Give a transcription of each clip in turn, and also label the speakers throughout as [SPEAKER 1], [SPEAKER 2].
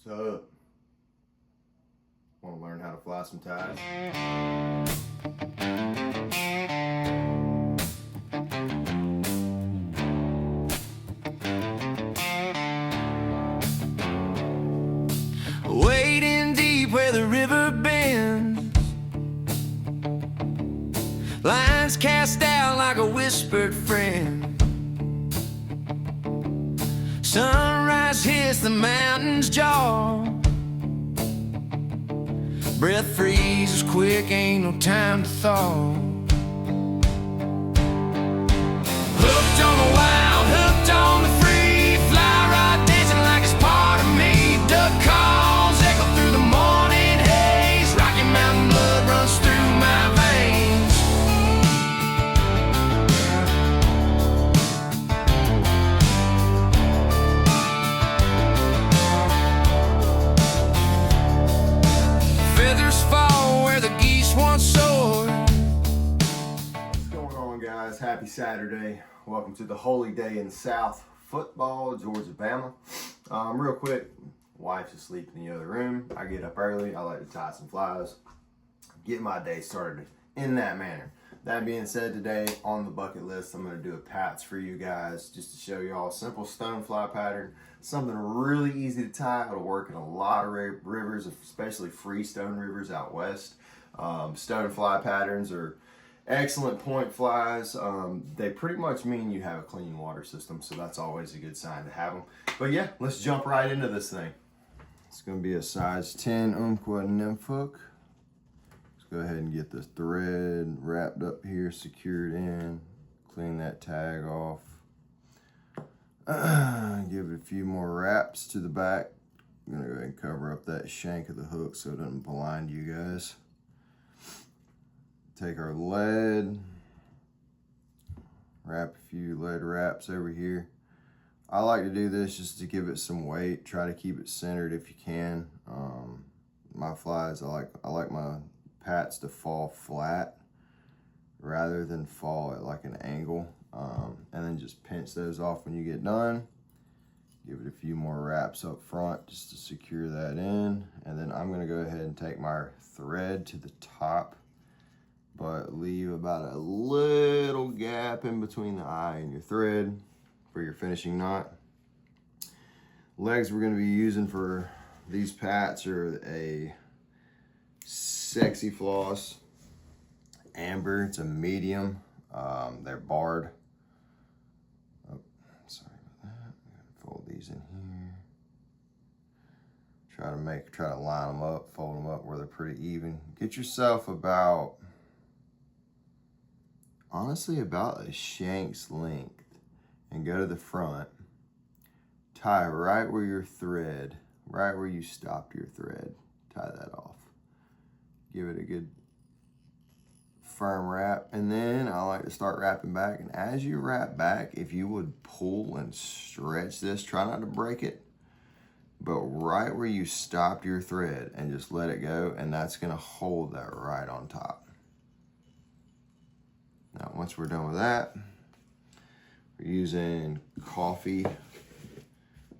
[SPEAKER 1] What's up? Want to learn how to fly some ties?
[SPEAKER 2] Wading deep where the river bends, lines cast out like a whispered friend. Sunrise hits the mountain's jaw, breath freezes quick, ain't no time to thaw. Hooked on the wild, hooked on the free, fly ride dancing like it's part of me. Duck calls echo through the morning haze, Rocky Mountain blood runs through my veins. Feathers fall where the geese once soared.
[SPEAKER 1] What's going on, guys? Happy Saturday. Welcome to the holy day in South football, Georgia, Bama. Real quick, wife's asleep in the other room. I get up early. I like to tie some flies, get my day started in that manner. That being said, today on the bucket list, I'm going to do a pats for you guys just to show you all a simple stone fly pattern. Something really easy to tie. It'll work in a lot of rivers, especially free stone rivers out west. Stone fly patterns are excellent point flies. They pretty much mean you have a clean water system, so that's always a good sign to have them. But yeah, let's jump right into this thing. It's going to be a size 10 umpqua nymph hook. Let's go ahead and get the thread wrapped up here, secured in, clean that tag off. Give it a few more wraps to the back. I'm going to go ahead and cover up that shank of the hook so it doesn't blind you guys. Take our lead, wrap a few lead wraps over here. I like to do this just to give it some weight. Try to keep it centered if you can. My flies, I like my pats to fall flat rather than fall at like an angle. And then just pinch those off when you get done. Give it a few more wraps up front just to secure that in. And then I'm gonna go ahead and take my thread to the top, but leave about a little gap in between the eye and your thread for your finishing knot. Legs we're going to be using for these pats are a sexi-floss amber. It's a medium. They're barred. Oh, sorry about that. I'm going to fold these in here. Try to line them up, fold them up where they're pretty even. Get yourself honestly about a shank's length and go to the front. Tie right where you stopped your thread. Tie that off. Give it a good firm wrap, and then I like to start wrapping back. And as you wrap back, if you would pull and stretch this, try not to break it, but right where you stopped your thread and just let it go, and that's gonna hold that right on top. Now, once we're done with that, we're using coffee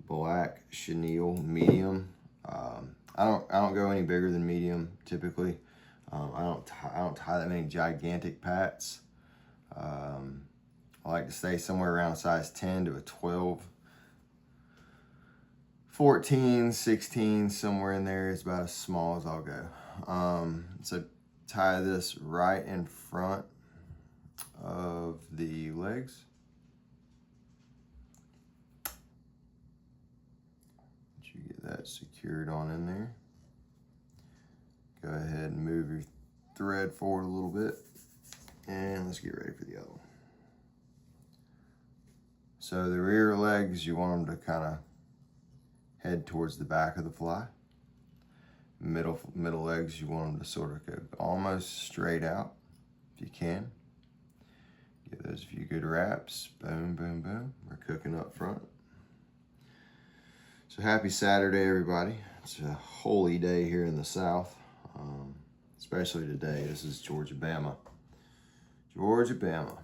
[SPEAKER 1] black chenille medium. I don't go any bigger than medium typically. I don't tie that many gigantic pats. I like to stay somewhere around size 10 to a 12. 14, 16, somewhere in there is about as small as I'll go. So tie this right in front of the legs. Once you get that secured on in there, go ahead and move your thread forward a little bit, and let's get ready for the other one. So the rear legs, you want them to kind of head towards the back of the fly. Middle legs, you want them to sort of go almost straight out if you can. Give those a few good wraps. Boom, boom, boom. We're cooking up front. So happy Saturday, everybody. It's a holy day here in the South, especially today. This is Georgia, Bama. Georgia, Bama.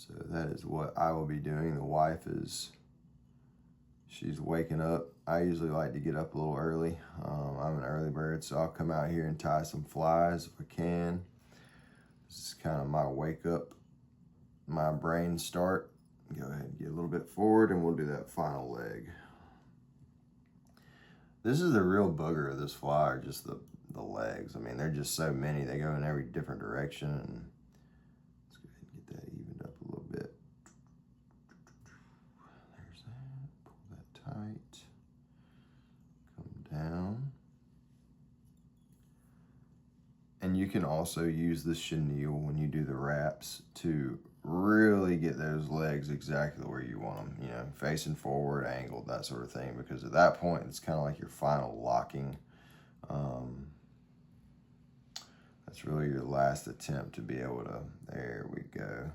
[SPEAKER 1] So that is what I will be doing. The wife she's waking up. I usually like to get up a little early. I'm an early bird, so I'll come out here and tie some flies if I can. This is kind of my wake up, my brain start. Go ahead and get a little bit forward and we'll do that final leg. This is the real booger of this fly, are just the legs. I mean, they're just so many. They go in every different direction. And let's go ahead and get that evened up a little bit. There's that. Pull that tight. Come down. And you can also use the chenille when you do the wraps to really get those legs exactly where you want them, you know, facing forward, angled, that sort of thing, because at that point it's kind of like your final locking. That's really your last attempt to be able to, there we go.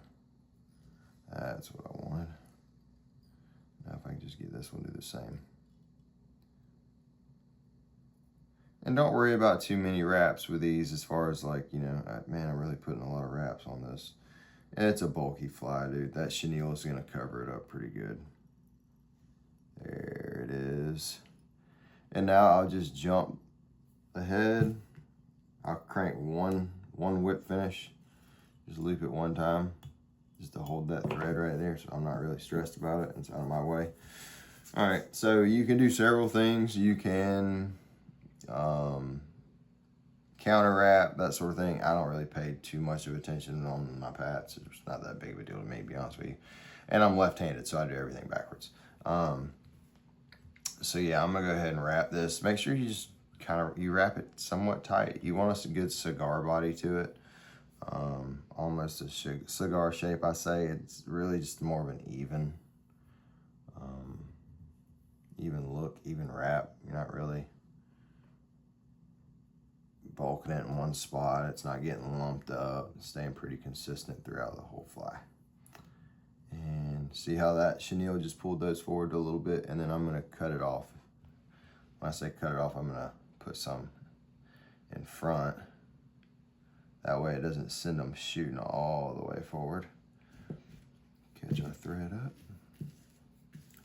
[SPEAKER 1] That's what I wanted. Now if I can just get this one to do the same. And don't worry about too many wraps with these, as far as like, you know, man, I'm really putting a lot of wraps on this. It's a bulky fly, dude. That chenille is gonna cover it up pretty good. There it is. And now I'll just jump ahead. I'll crank one whip finish. Just loop it one time, just to hold that thread right there, so I'm not really stressed about it. It's out of my way. All right, so you can do several things. You can counter wrap, that sort of thing. I don't really pay too much of attention on my pats. It's not that big of a deal to me, to be honest with you. And I'm left-handed, so I do everything backwards. So yeah, I'm gonna go ahead and wrap this. Make sure you just you wrap it somewhat tight. You want a good cigar body to it. Almost a cigar shape, I say. It's really just more of an even look, even wrap. You're not really bulking it in one spot. It's not getting lumped up. It's staying pretty consistent throughout the whole fly. And see how that chenille just pulled those forward a little bit, and then I'm gonna cut it off. When I say cut it off, I'm gonna put some in front. That way it doesn't send them shooting all the way forward. Catch our thread up.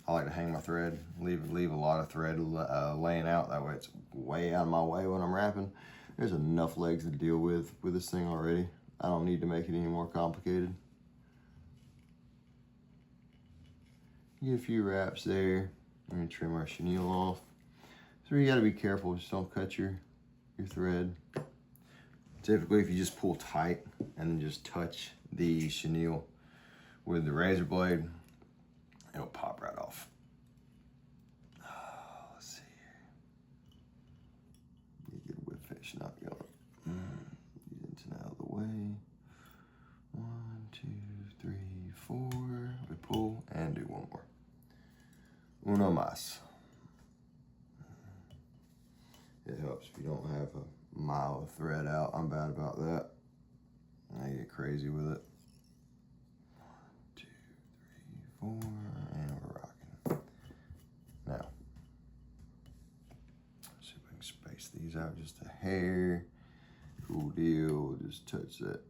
[SPEAKER 1] I like to hang my thread, leave a lot of thread laying out. That way it's way out of my way when I'm wrapping. There's enough legs to deal with this thing already. I don't need to make it any more complicated. Get a few wraps there. I'm gonna trim our chenille off. So you gotta be careful, just don't cut your thread. Typically, if you just pull tight and then just touch the chenille with the razor blade, it'll pop right off. Let's see here. You get a whip finish not going. Get it out of the way. 1, 2, 3, 4. We pull and do one more. Uno más. It helps if you don't have a mile of thread out. I'm bad about that. I get crazy with it. 1, 2, 3, 4, and we're rocking. Now, let's see if we can space these out just a hair. Cool deal. Just touch that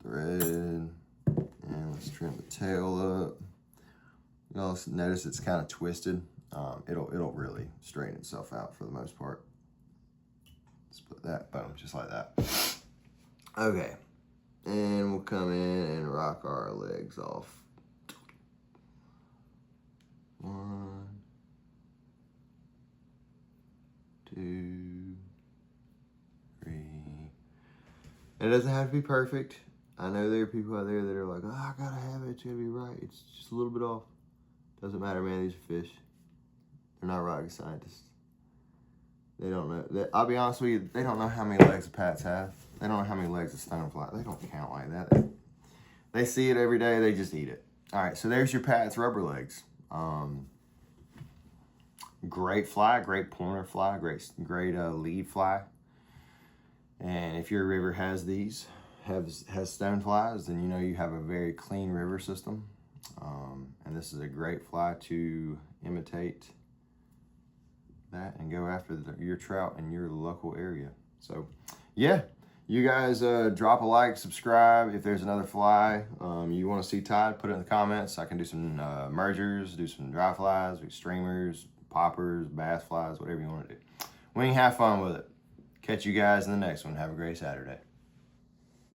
[SPEAKER 1] thread, and let's trim the tail up. You'll also notice it's kind of twisted. It'll really straighten itself out for the most part. Split that, boom, just like that. Okay, and we'll come in and rock our legs off. 1, 2, 3. It doesn't have to be perfect. I know there are people out there that are like, oh, I gotta have it, it's gonna be right. It's just a little bit off. Doesn't matter, man, these are fish. They're not rocket scientists. They don't know. I'll be honest with you, they don't know how many legs the pats have. They don't know how many legs a stonefly. They don't count like that. They see it every day, they just eat it. All right, so there's your Pat's rubber legs. Great fly, great pointer fly, great lead fly. And if your river has these, has stoneflies, then you know you have a very clean river system. And this is a great fly to imitate that and go after your trout in your local area. So yeah, You guys drop a like, subscribe. If there's another fly you want to see tied, put it in the comments. I can do some mergers, do some dry flies, streamers, poppers, bass flies, whatever you want to do. We can have fun with it. Catch you guys in the next one. Have a great Saturday.